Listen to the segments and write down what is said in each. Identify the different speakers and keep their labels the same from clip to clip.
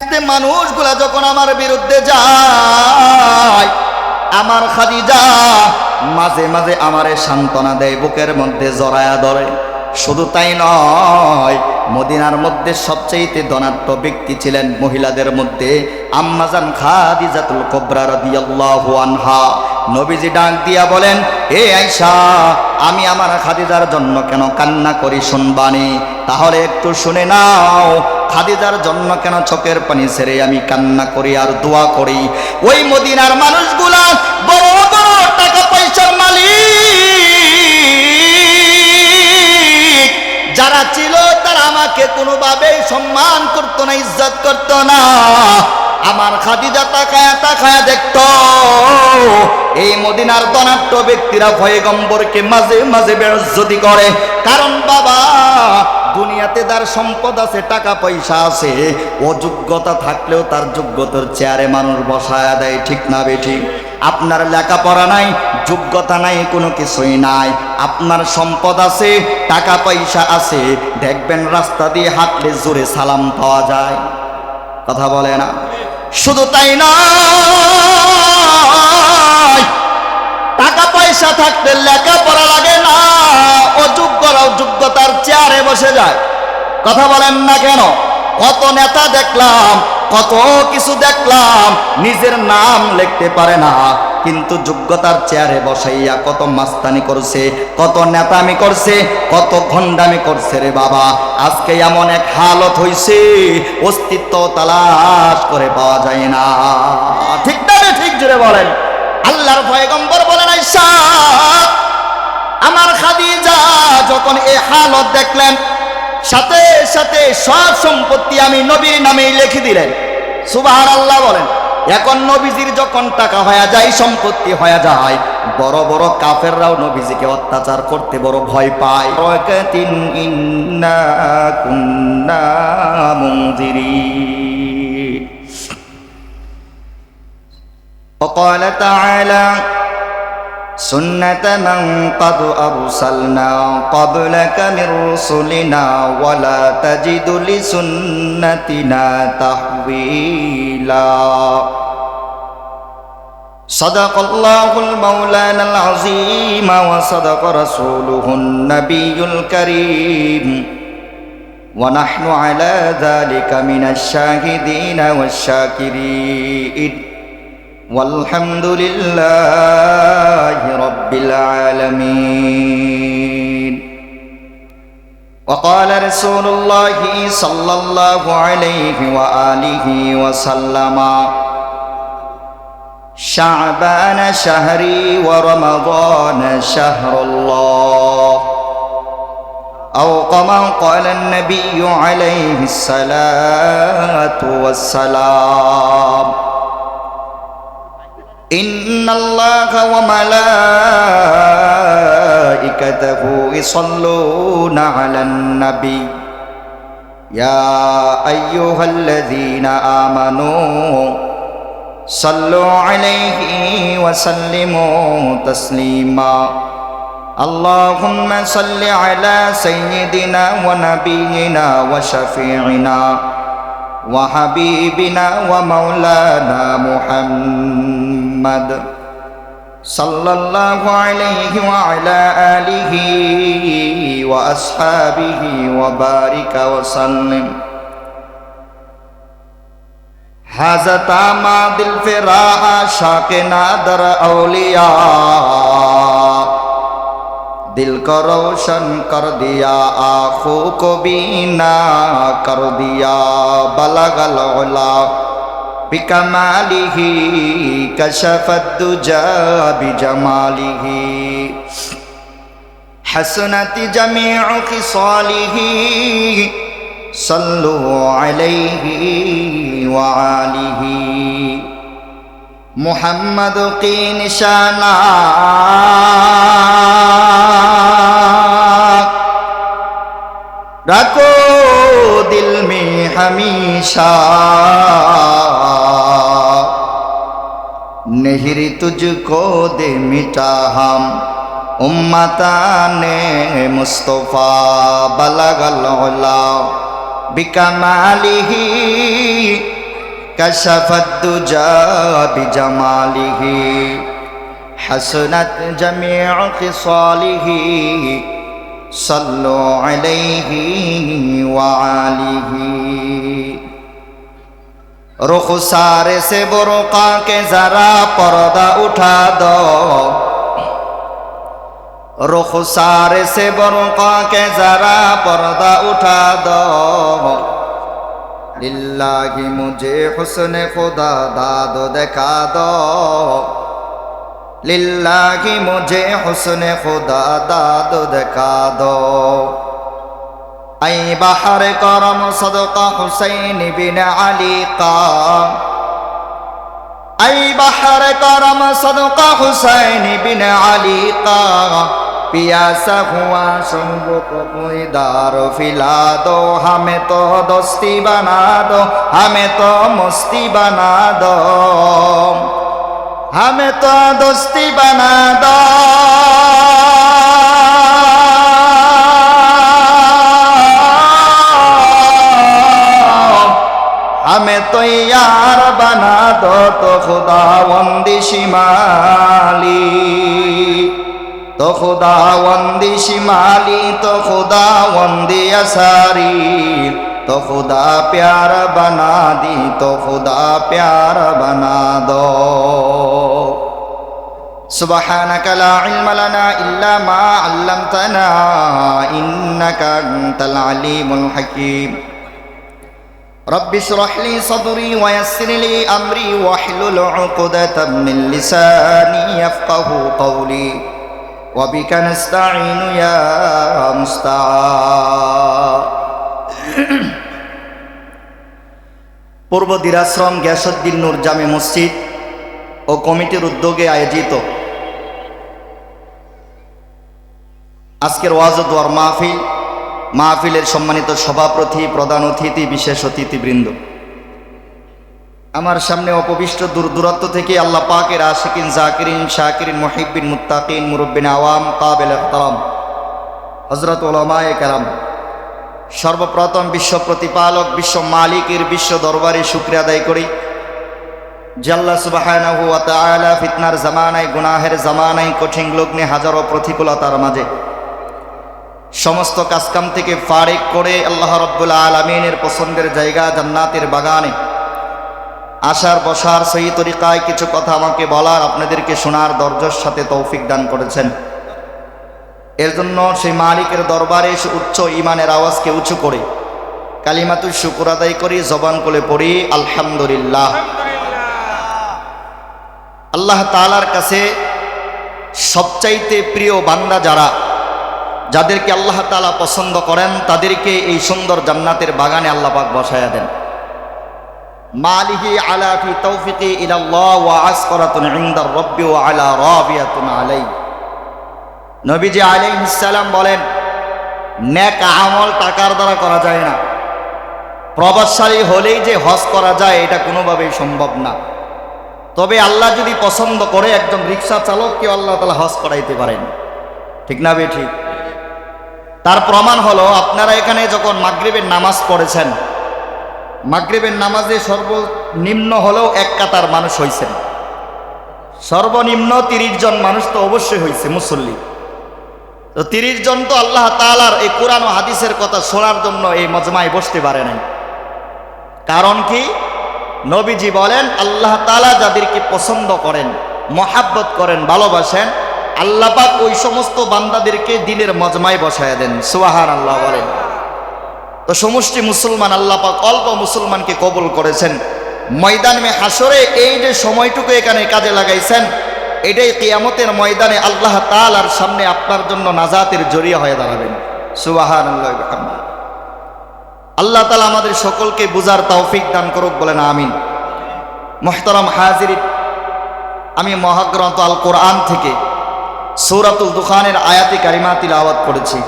Speaker 1: মানুষগুলা যখন আমার বিরুদ্ধে যায়, আমার খাদিজা মাঝে মাঝে আমারে সান্ত্বনা দেয়, বুকের মধ্যে জড়ায়া ধরে। শুধু তাই নয়, মদিনার মধ্যে সবচেয়ে ধনাঢ্য ব্যক্তি ছিলেন মহিলাদের মধ্যে আম্মাজান খাদিজাতুল কুবরা রাদিয়াল্লাহু আনহা। নবীজি ডাক দিয়া বলেন, হে আয়েশা, আমি আমার খাদিজার জন্য কেন কান্না করি শুনবানি? তাহলে একটু শুনে নাও, খাদিজার জন্য কেন চোখের পানি ছেড়ে আমি কান্না করি আর দোয়া করি। ওই মদিনার মানুষগুলা বড় বড় টাকা পয়সার মালিক যারা ছিল, তারা আমাকে কোনোভাবেই সম্মান করতো না, ইজ্জত করতো না। আমার খাদিজা তাকায়া তাকায়া দেখতো এই মদিনার ধনাঢ্য ব্যক্তিরা পয়গম্বরকে মাঝে মাঝে বেইজ্জতি করে। কারণ বাবা, দুনিয়াতে তার সম্পদ আছে, টাকা পয়সা আছে, অযোগ্যতা থাকলেও তার যোগ্যতার চেয়ারে মানুষ বসায়া দেয়, ঠিক না বেঠিক? আপনার লেখাপড়া নাই, যোগ্যতা নাই, কোনো কিছুই নাই, আপনার সম্পদ আছে, টাকা পয়সা আছে, দেখবেন রাস্তা দিয়ে হাঁটলে জোরে সালাম পাওয়া যায়। কথা বলে না? শুধু তাই নয়, টাকা পয়সা থাকলে লেখাপড়া লাগে না, অযোগ্যরাও যোগ্যতার চেয়ারে বসে যায়। কথা বলেন না কেন? কত নেতা দেখলাম, কত কিছু দেখলাম, নিজের নাম লিখতে পারে না, কিন্তু যোগ্যতার চেয়ারে বসাইয়া কত মাস্তানি করছে, কত নেতামি করছে, কত ভণ্ডামি করছে রে বাবা। আজকে এমন এক হালত হইছে, অস্তিত্ব তালাশ করে পাওয়া যায় না। ঠিক না? ঠিক জুড়ে বলেন। আল্লাহর পয়গম্বর বলেন, আয়েশা, আমার খাদিজা যখন এই হালত দেখলেন, সাথে সাথে সব সম্পত্তি আমি নবীর নামেই লিখে দিলেন। সুবহানাল্লাহ বলেন। এখন নবীজির যখন টাকা হয়ে যায়, সম্পত্তি হয়ে যায়, বড় বড় কাফেররাও নবীজিকে অত্যাচার করতে বড় ভয় পায়। ওয়াকাতিন ইন্না কুন্না মুনজিরিন। وقال تعالى سنة من قد أرسلنا قبلك من رسلنا ولا تجد لسنتنا تحويلا صدق الله المولانا العظيم وصدق رسوله النبي الكريم ونحن على ذلك من الشاهدين والشاكرين والحمد لله رب العالمين وقال رسول الله صلى الله عليه وآله وسلم شعبان شهري ورمضان شهر الله أو كما قال النبي عليه الصلاة والسلام إن الله وملائكته يصلون على النبي يا أيها الذين آمنوا صلوا عليه وسلموا تسليما اللهم صل على سيدنا ونبينا وشفيعنا وحبيبنا ومولانا محمد صلى الله عليه وعلى آله وأصحابه وبارك وسلم هذا تاماد الفراء شاق نادر أولياء दिल को रोशन कर दिया आँखों को बीना कर दिया बलगल उला बिकमालिही कशफत दुजा बिजमालिही हसनत जमीउ खिसालिही सल्लु अलैहि व आलिही मुहम्मद की निशाना रखो दिल में हमेशा नहीं तुझको दे मिटा हम उम्मताने मुस्तफा बलगल उला बिकमालिही كشف الدجى بجماله حسنت جميع خصاله صلوا عليه وآله रुखसार से बुर्का के जरा पर्दा उठा दो रुखसार से बुर्का के जरा पर्दा उठा दो लिल्लाहि मुझे हुस्न खुदा दाद दिखा दो लिल्लाहि मुझे हुस्न खुदा दाद दिखा दो ऐ बहर करम सदका हुसैन बिन अली का ऐ बहर करम सदका हुसैन बिन अली का पियासा हुआ शंभु को कोई दारो फिला दो हमें तो दोस्ती बना दो हमें तो मस्ती बना दो हमें तो दोस्ती बना दो हमें तो यार बना दो तो खुदावंदी शिमाली तो खुदावंदी शिमाली तो खुदावंदी असारी तो खुदा प्यार बना दी तो खुदा प्यार बना दो सुबहानक ला इल्म लना इल्ला मा अल्लमतना इन्नका अंतल अलीमुल हकीम रब्बि इश्रह ली सदरी वयस्सिर ली अमरी वहलुल उक़दतम मिन लिसानी यफ़क़हू क़ौली वबिक नस्तईनु या मुस्ताआन पूर्व दिराश्रम गयासुद्दीन नूर जामे मस्जिद और कमिटिर उद्योगे आयोजित आजकेर ওয়াজ ও দোয়ার মাহফিল মাহফিলের সম্মানিত সভাপতি প্রধান অতিথি বিশেষ অতিথিবৃন্দ আমার সামনে অপবিষ্ট দূর দূরান্ত থেকে আল্লাহ পাকের আশিকিন জাকিরিন শাকিরিন মুহিব্বিন মুত্তাকিন মুরব্বিন আওয়াম কাবিল ইহতারাম হযরত উলামায়ে কেরাম সর্বপ্রথম বিশ্ব প্রতিপালক বিশ্ব মালিকের বিশ্ব দরবারে শুকরিয়া আদায় করি যে আল্লাহ সুবহানাহু ওয়া তাআলা ফিতনার জামানায় গুনাহের জামানায় কঠিন লগ্নে হাজারো প্রতিকূলতার মাঝে সমস্ত কাজকাম থেকে ফারিক করে আল্লাহ রাব্বুল আলামিনের পছন্দের জায়গা জান্নাতের বাগানে আসার বসার সহি তরিকায় কিছু কথা আমাকে বলার আপনাদেরকে শোনার ধৈর্যের সাথে তৌফিক দান করেছেন এর জন্য সেই মালিকের দরবারে উচ্চ ঈমানের আওয়াজকে উঁচু করে কালিমাতুশ শুকর আদায় করি জবান খুলে পড়ি আলহামদুলিল্লাহ আল্লাহ তাআলার কাছে সবচাইতে প্রিয় বান্দা যারা যাদেরকে আল্লাহ তাআলা পছন্দ করেন তাদেরকে এই সুন্দর জান্নাতের বাগানে আল্লাহ পাক বসায়া দেন মালিহি আলা ফি তৌফিকি ইলাল্লাহ ওয়া আসকারাতুন ইনদার রাব্বি ওয়া আলা রাবিয়াতুন আলাই নবীজি আলাইহিস সালাম বলেন নেক আমল টাকার দ্বারা করা যায় না প্রভাবশালী হলেই যে হজ করা যায় এটা কোনোভাবেই সম্ভব না তবে আল্লাহ যদি পছন্দ করে একজন রিকশা চালককে আল্লাহ তাআলা হজ করাইতে পারেন ঠিক না বে ঠিক তার প্রমাণ হলো আপনারা এখানে যখন মাগরিবের নামাজ পড়েছেন মাগরিবের নামাজে সর্বনিম্ন হলেও এক কাতার মানুষ হয়েছেন সর্বনিম্ন 30 জন মানুষ তো অবশ্যই হয়েছে মুসল্লি তো 30 জন তো আল্লাহ তাআলার এই কোরআন ও হাদিসের কথা শোনার জন্য এই মজমায় বসতে পারে নাই কারণ কি নবীজি বলেন আল্লাহ তাআলা যাদেরকে পছন্দ করেন মহাব্বত করেন ভালোবাসেন আল্লাহ পাক ওই সমস্ত বান্দাদেরকে দিনের মজমায় বসায়া দেন সুবহানাল্লাহ বলেন তো সমষ্টি মুসলমান আল্লাহ পাক অল্প মুসলমানকে কবুল করেছেন ময়দানে হাসরে এই যে সময়টুকু এখানে কাজে লাগাইছেন এটাই কিয়ামতের ময়দানে আল্লাহ তাআলার সামনে আপনার জন্য নাজাতের জরিয়া হয়ে দাঁড়াবেন সুবহানাল্লাহ বিহামদিহি আল্লাহ তাআলা আমাদের সকলকে বুঝার তৌফিক দান করুক বলেন আমিন মুহতারাম হাজিরিন আমি মহাগ্রন্থ আল কোরআন থেকে সূরাতুল দুখানের আয়াতে কারিমা তিলাওয়াত করেছি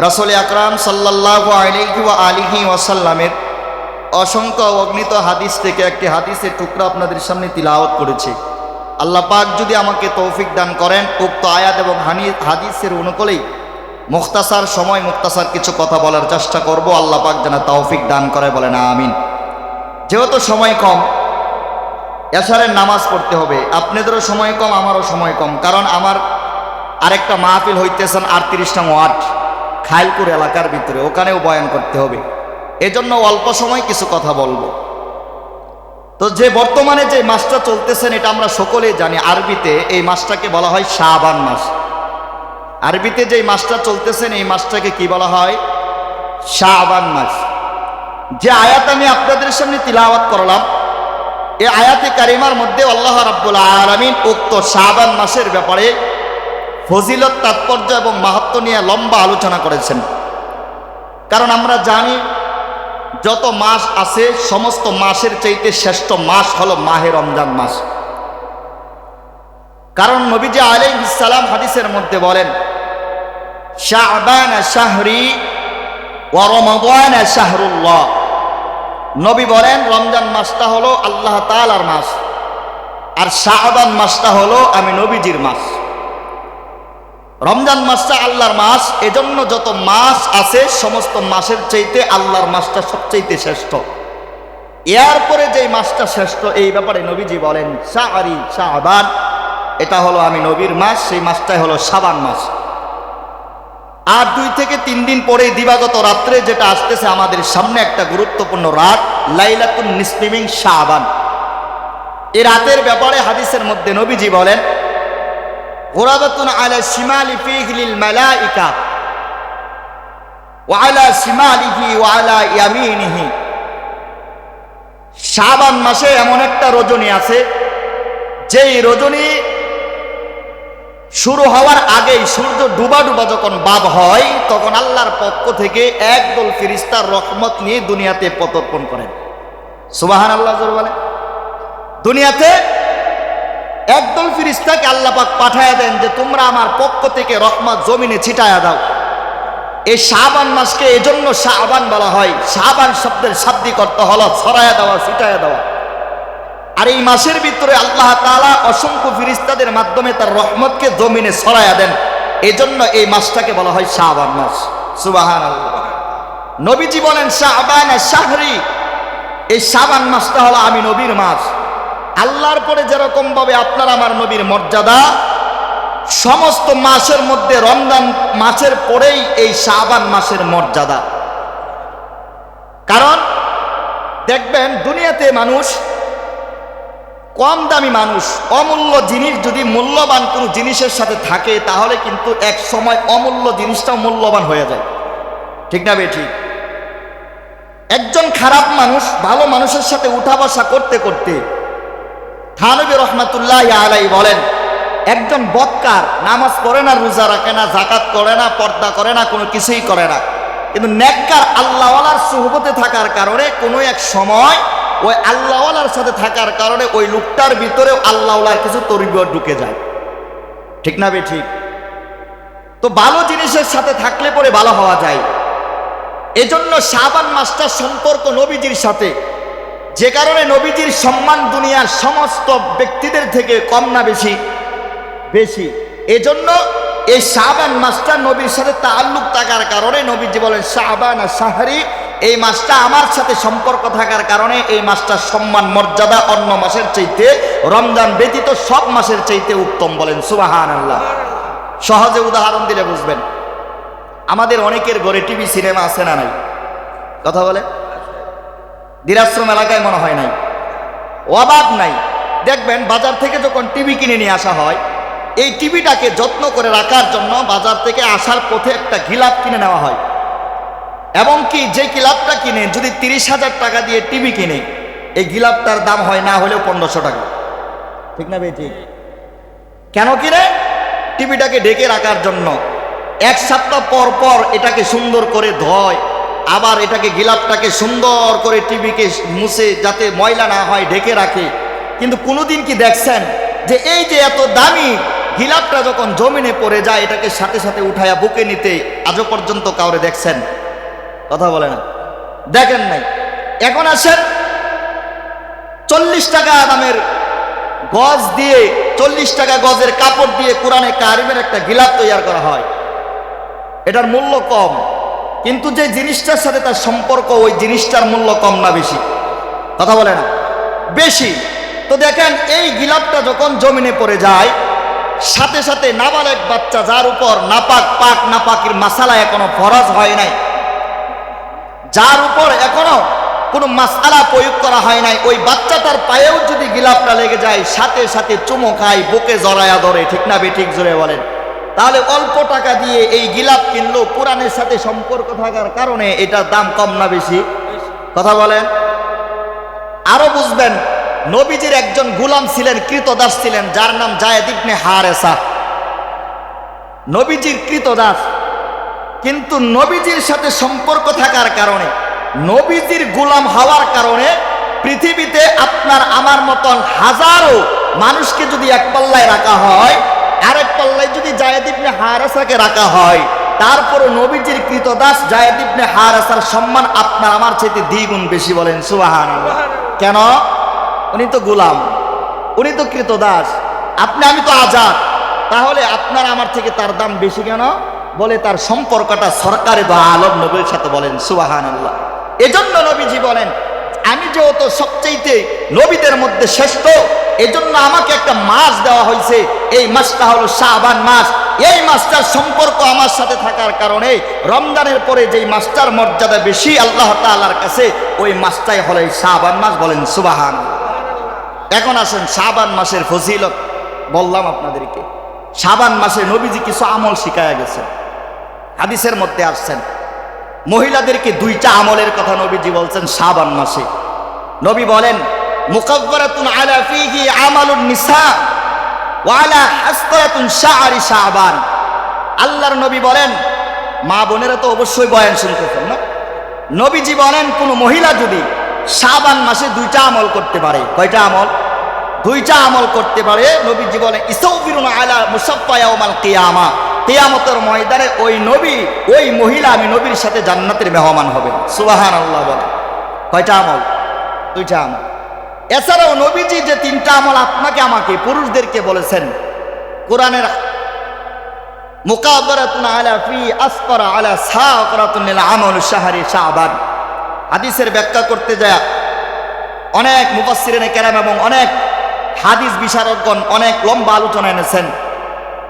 Speaker 1: রাসূল আকরাম সাল্লাল্লাহু আলাইহি ওয়া আলিহি ওয়াসাল্লামের অসংখ্য অগণিত হাদিস থেকে একটি হাদিসের টুকরা আপনাদের সামনে তিলাওয়াত করেছি আল্লাহ পাক যদি আমাকে তৌফিক দান করেন উক্ত আয়াত এবং হাদিসের অনুকূলেই মুখতাসার সময় মুখতাসার কিছু কথা বলার চেষ্টা করব আল্লাহ পাক যেন তৌফিক দান করে বলেন আমিন যেহেতু সময় কম এশারের নামাজ পড়তে হবে। আপনাদেরও সময় কম, আমারও সময় কম, কারণ আমার আরেকটা মাহফিল হইতেছেন 38 নং ওয়ার্ড খাইলপুর এলাকার ভিতরে, ওখানেও বয়ান করতে হবে। এজন্য অল্প সময় কিছু কথা বলবো। তো যে বর্তমানে যে মাসটা চলতেছেন এটা আমরা সকলেই জানি, আরবিতে এই মাসটাকে বলা হয় শাবান মাস। আরবিতে যে মাসটা চলতেছেন এই মাসটাকে কি বলা হয়? শাবান মাস। যে আয়াত আমি আপনাদের সামনে তিলাওয়াত করলাম, এই আয়াতে কারিমার মধ্যে আল্লাহ রাব্বুল আলামিন উক্ত শাবান মাসের ব্যাপারে ফজিলত, তাৎপর্য এবং মাহাত্ম্য নিয়ে লম্বা আলোচনা করেছেন। কারণ আমরা জানি যত মাস আছে সমস্ত মাসের চাইতে শ্রেষ্ঠ মাস হলো মাহে রমজান মাস। কারণ নবীজি আলাইহিস সালাম হাদিসের মধ্যে বলেন, শাবান শাহরি ওয়া রমাদান শাহরুল্লাহ। নবী বলেন রমজান মাসটা হলো আল্লাহ তাআলার মাস, আর শাবান মাসটা হলো আমি নবীজির মাস। রমজান মাসটা আল্লাহর মাস, এজন্য যত মাস আছে সমস্ত মাসের চাইতে আল্লাহর মাসটা সবচাইতে শ্রেষ্ঠ। এরপরে যে মাসটা শ্রেষ্ঠ এই ব্যাপারে নবীজি বলেন শাহরি শাবান, এটা হলো আমি নবীর মাস, সেই মাসটাই হলো শাবান মাস। আর 2 থেকে 3 দিন পরে দিবাগত রাত্রে যেটা আসতেছে আমাদের সামনে, একটা গুরুত্বপূর্ণ রাত লাইলাতুন নিসফি মিন শাবান। এই রাতের ব্যাপারে হাদিসের মধ্যে নবীজি বলেন, গুরাবাতুন আলা শিমালি ফিহি লিল মালাইকা ওয়া আলা শিমালিহি ওয়া আলা ইয়ামিনিহি। শাবান মাসে এমন একটা রজনী আছে, যেই রজনী শুরু হওয়ার আগেই সূর্য ডুবা ডুবা যখন বাব হয়, তখন আল্লাহর পক্ষ থেকে একদল ফেরেশতার রহমত নিয়ে দুনিয়াতে পদার্পণ করেন। সুবহানাল্লাহ জোরে বলেন। দুনিয়াতে একদল ফেরেশতাকে আল্লাহ পাক পাঠায়া দেন যে তোমরা আমার পক্ষ থেকে রহমত জমিনে ছিটায়া দাও। এই শাবান মাসকে এজন্য শাবান বলা হয়। শাবান শব্দের শাব্দিক অর্থ হলো ছড়ায়া দেওয়া, ছিটায়া দেওয়া। আর এই মাসের ভিতরে আল্লাহ তাআলা অসংখ্য ফেরেশতাদের মাধ্যমে তার রহমতকে জমিনে ছড়ায়া দেন, এজন্য এই মাসটাকে বলা হয় শাবান মাস। সুবহানাল্লাহ। নবীজি বলেন শাবান শাহরি, এই শাবান মাসটা হলো আমি নবীর মাস। আল্লাহর পরে যেরকম ভাবে আপনার আমার নবীর মর্যাদা, সমস্ত মাসের মধ্যে রমজান মাসের পরেই এই শাবান মাসের মর্যাদা। কারণ দেখবেন দুনিয়াতে মানুষ, কম দামি মানুষ, অমূল্য জিনিস যদি মূল্যবান কোনো জিনিসের সাথে থাকে তাহলে কিন্তু এক সময় অমূল্য জিনিসটাও মূল্যবান হয়ে যায়। ঠিক না বে ঠিক? একজন খারাপ মানুষ ভালো মানুষের সাথে উঠা বসা করতে করতে থানবী রহমাতুল্লাহি আলাইহি বলেন, একজন বদকার নামাজ পড়ে না, রোজা রাখে না, যাকাত করে না, পর্দা করে না, কোনো কিছুই করে না, কিন্তু নেককার আল্লাহওয়ালার সুহবতে থাকার কারণে কোনো এক সময় ওই আল্লাহওয়ালার সাথে থাকার কারণে ওই লোকটার ভিতরেও আল্লাহওয়ালার কিছু তরবিয়ত ঢুকে যায়। ঠিক না বে ঠিক? তো ভালো জিনিসের সাথে থাকলে পরে ভালো হওয়া যায়। এজন্য শাবান মাসটার সম্পর্ক নবীজির সাথে, যে কারণে নবীজির সম্মান দুনিয়ার সমস্ত ব্যক্তিদের থেকে কম না বেশি? বেশি। এজন্য এই শাবান মাসটা নবীর সাথে তাআল্লুক থাকার কারণে নবীজি বলেন শাবান শাহরি, এই মাসটা আমার সাথে সম্পর্ক থাকার কারণে এই মাসটার সম্মান মর্যাদা অন্য মাসের চাইতে, রমজান ব্যতীত সব মাসের চাইতে উত্তম। বলেন সুবহানাল্লাহ। সহজে উদাহরণ দিলে বুঝবেন। আমাদের অনেকের ঘরে টিভি সিনেমা আছে না নাই? কথা বলে দিরাশ্রম এলাকায় মনে হয় নাই, অবাক নাই। দেখবেন বাজার থেকে যখন টিভি কিনে নিয়ে আসা হয়, এই টিভিটাকে যত্ন করে রাখার জন্য বাজার থেকে আসার পথে একটা গিলাপ কিনে নেওয়া হয়। এবং কি যে গিলাপটা কিনে যদি 30,000 টাকা দিয়ে টিভি কিনে, এই গিলাপটার দাম হয় না হলেও 1500 টাকা। ঠিক না ভাই? ঠিক। কেন কিনে? টিভিটাকে ঢেকে রাখার জন্য। 1 সপ্তাহ পর পর এটাকে সুন্দর করে ধয়, আবার এটাকে গিলাপটাকে সুন্দর করে টিভিকে মুছে যাতে ময়লা না হয় ঢেকে রাখে। কিন্তু কোনোদিন কি দেখছেন যে এই যে এত দামি গিলাপটা যখন জমিনে পড়ে যায় এটাকে সাথে সাথে উঠায়া বুকে নিতে আজও পর্যন্ত কাউরে দেখছেন? কথা বলে না, দেখেন নাই। এখন আসেন 40 টাকা দামের গজ দিয়ে, 40 টাকা গজের কাপড় দিয়ে কোরআনে কারিমের একটা গিলাপ তৈরি করা হয়। এটার মূল্য কম, কিন্তু যে জিনিসটার সাথে তার সম্পর্ক ওই জিনিসটার মূল্য কম না বেশি? কথা বলে না, বেশি। তো দেখেন এই গিলাপটা যখন জমিনে পড়ে যায়, সাথে সাথে নাবালেগ বাচ্চা যার উপর পাক নাপাকির মাসালা এখনো ফরজ হয় নাই, যার উপর এখনো কোনো মাসআলা প্রয়োগ করা হয় নাই, ওই বাচ্চাটার পায়েও যদি গিলাপটা লেগে যায় সাথে সাথে চুমো খায়, বুকে জড়ায়া ধরে, ঠিক না বেঠিক জোরে বলেন? তাহলে অল্প টাকা দিয়ে এই গিলাপ কিনলো, কোরআনের সাথে সম্পর্ক থাকার কারণে এটার দাম কম না বেশি? কথা বলেন। আরো বুঝবেন, নবীজির একজন গোলাম ছিলেন, কৃতদাস ছিলেন, যার নাম যায়েদ ইবনে হারেসা। নবীজির কৃতদাস, কিন্তু নবীজির সাথে সম্পর্ক থাকার কারণে, নবীজির গোলাম হওয়ার কারণে পৃথিবীতে আপনার আমার মতন হাজারো মানুষকে যদি এক পাল্লায় রাখা হয়, আরেক পাল্লায় যদি যায়েদ ইবনে হারেসাকে রাখা হয়, তারপরও নবীজির কৃতদাস যায়েদ ইবনে হারেসার সম্মান আপনার আমার চাইতে দ্বিগুণ বেশি। বলেন সুবহানাল্লাহ। কেন? উনি তো গোলাম, উনি তো কৃতদাস, আপনি আমি তো আজাদ, তাহলে আপনার আমার থেকে তার দাম বেশি কেন? বলে তার সম্পর্কটা সরকারে দো আলম নবীর সাথে। বলেন সুবহানাল্লাহ। এজন্য নবীজি বলেন, আমি যেহেতু সবচেয়ে নবীদের মধ্যে শ্রেষ্ঠ, এজন্য আমাকে একটা মাস দেওয়া হয়েছে, এই মাসটা হলো শাবান মাস। এই মাসটার সম্পর্ক আমার সাথে থাকার কারণে রমজানের পরে যেই মাসটার মর্যাদা বেশি আল্লাহ তাআলার কাছে, ওই মাসটাই হলো এই শাবান মাস। বলেন সুবহানাল্লাহ। এখন আসেন শাবান মাসের ফজিলত বললাম আপনাদেরকে। শাবান মাসে নবীজি কিছু আমল শিখায়া গেছে, হাদিসের মধ্যে আসছেন। মহিলাদেরকে দুইটা আমলের কথা নবীজি বলছেন শাবান মাসে। নবী বলেন, মুকাফফারাতুন আলা ফীহি আমালুন নিসা ওয়া আলা হাসতারাতুন শাআরি শাবান। আল্লাহর নবী বলেন, মা বোনেরা তো অবশ্যই বয়ান শুনতেছেন না? নবীজি বলেন, কোন মহিলা যদি শাবান মাসে দুইটা আমল করতে পারে, কয়টা আমল? দুইটা আমল করতে পারে। নবীজি বলেন, ইস্তাগফিরুন আলা মুসাফফা ইয়াউমাল কিয়ামা, কিয়ামতের ময়দানে ওই নবী, ওই মহিলা আমি নবীর সাথে জান্নাতের মেহমান হবে। সুবহানাল্লাহ। বলে কয়টা আমল? দুইটা আমল। এছাড়াও নবীজি যে তিনটা আমল আপনাকে আমাকে পুরুষদেরকে বলেছেন, কোরআনের মুকাফফারাতুন আলা ফি আসফারা আলা সাকরাতুন লিল আমাল শাহরি শাবান, হাদিসের ব্যাখ্যা করতে যায় অনেক মুফাসসিরিনে কেরাম এবং অনেক হাদিস বিশারদগণ অনেক লম্বা আলোচনা এনেছেন।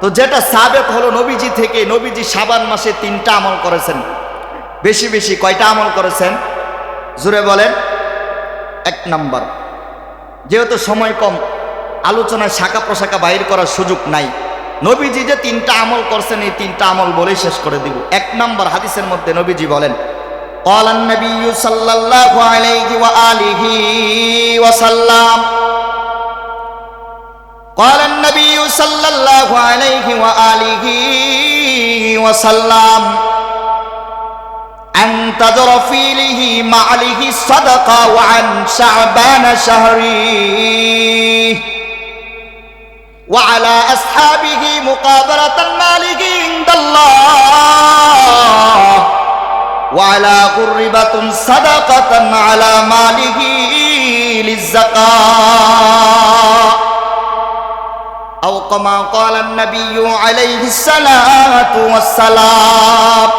Speaker 1: তো যেটা সাবেত হলো নবীজি থেকে, নবীজি শাবান মাসে তিনটা আমল করেছেন। বেশি বেশি কয়টা আমল করেছেন? জোরে বলেন। এক নাম্বার, যেহেতু সময় কম, আলোচনায় শাখা প্রশাখা বাইর করার সুযোগ নাই, নবীজি যে তিনটা আমল করছেন এই তিনটা আমল বলেই শেষ করে দিব। এক নাম্বার, হাদিসের মধ্যে নবীজি বলেন, قال النبي صلى الله عليه وآله وسلم قال النبي صلى الله عليه وآله وسلم أن تذر فيله معله الصدقة وعن شعبان شهره وعلى أصحابه مقابلة المالك عند الله وعلى قربة صدقة على ماله للزكاة أو كما قال النبي عليه الصلاة والسلام।